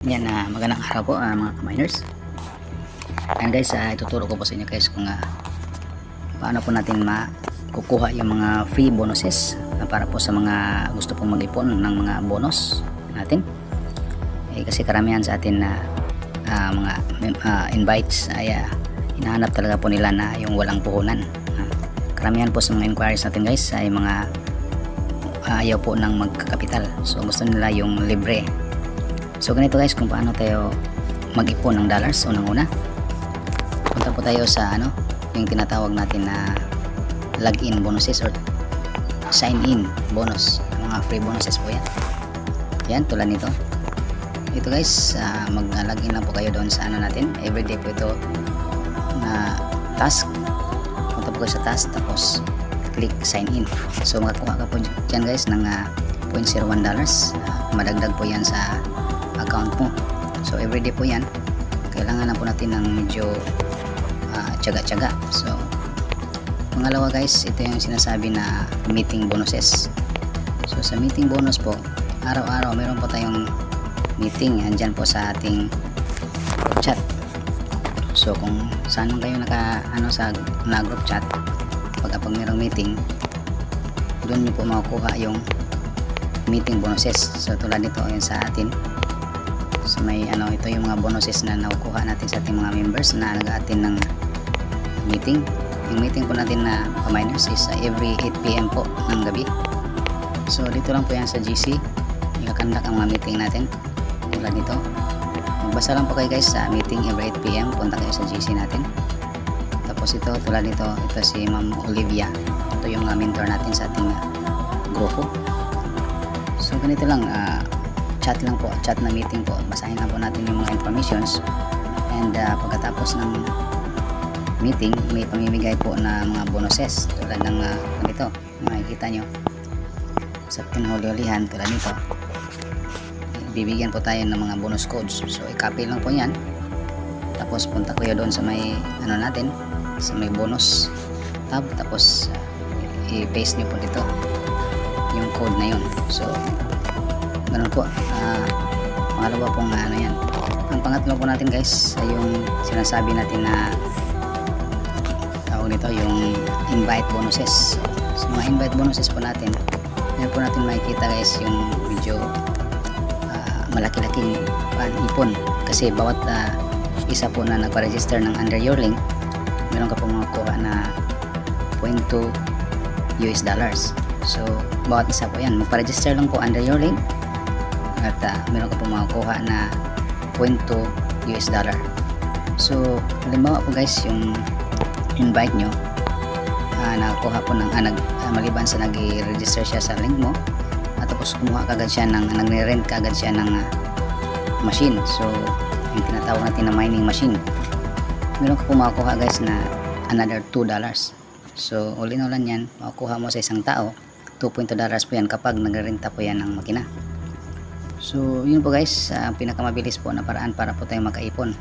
Yan, magandang araw po mga ka-miners. Ayan guys, ituturo ko po sa inyo guys kung paano po natin makukuha yung mga free bonuses para po sa mga gusto pong mag-ipon ng mga bonus natin. Kasi karamihan sa atin na mga invites ay hinahanap talaga po nila na yung walang puhunan. Karamihan po sa mga inquiries natin guys ay mga ayaw po ng magkakapital. So gusto nila yung libre. So ganito guys kung paano tayo mag-ipon ng dollars. Unang-una, punta po tayo sa yung tinatawag natin na login bonuses or sign in bonus. Mga free bonuses po yan. Yan, tulad nito. Ito guys, mag-login lang po kayo doon sa natin. Everyday po ito na task. Punta po kayo sa task tapos click sign in. So makakuha ka po dyan guys ng $0.01. Madagdag po yan sa account mo. So everyday po yan. Kailangan na po natin ng medyo tiyaga-tiyaga. So pangalawa guys, ito yung sinasabi na meeting bonuses. So sa meeting bonus po, araw-araw meron po tayong meeting. Andyan po sa ating group chat. So kung saan man kayo sa group chat, pag merong meeting, doon nyo po makukuha yung meeting bonuses. So tulad nito yun sa atin. So may ito yung mga bonuses na nakukuha natin sa ating mga members na nag-attend ng meeting. Yung meeting po natin na miners is every 8 PM po ng gabi. So dito lang po yan sa GC. Ikakandak ang mga meeting natin. Tulad nito. Magbasa lang po kayo guys sa meeting every 8 PM. Punta kayo sa GC natin. Tapos ito, tulad nito, ito si Ma'am Olivia. Ito yung mentor natin sa ating grupo. So ganito lang, chat lang po, chat na meeting po. Basahin lang po natin yung mga informations. And pagkatapos ng meeting, may pamimigay po na mga bonuses. Tulad ng ganito, makikita nyo. Sa pinahuli-hulihan, tulad nito. Bibigyan po tayo ng mga bonus codes. So i-copy lang po yan. Tapos punta ko doon sa may natin, sa may bonus tab. Tapos i-paste nyo po dito yung code na yun. So ganun po. Pangalawa pong yan. Ang pangatlo po natin guys ay yung sinasabi natin na tawag nito yung invite bonuses. So mga invite bonuses po natin, yan po natin makikita guys yung medyo malaki-laking ipon. Kasi bawat isa po na nagpa-register ng under your link, meron ka po makukuha na $0.2. So bawat isa po yan, magpa-register lang po under your link at meron ka po makukuha na $0.2. So halimbawa po guys, yung invite nyo nakakuha po ng maliban sa nag-register siya sa link mo at tapos kumuha kagad siya ng nagre-rent kagad siya ng machine. So yung tinatawag natin na mining machine, meron ka po makukuha guys na another $2. So all in all yan, makukuha mo sa isang tao $2.2 po yan kapag nagre-renta po yan ng makina. So yun po guys, pinakamabilis po na paraan para po tayo makaipon.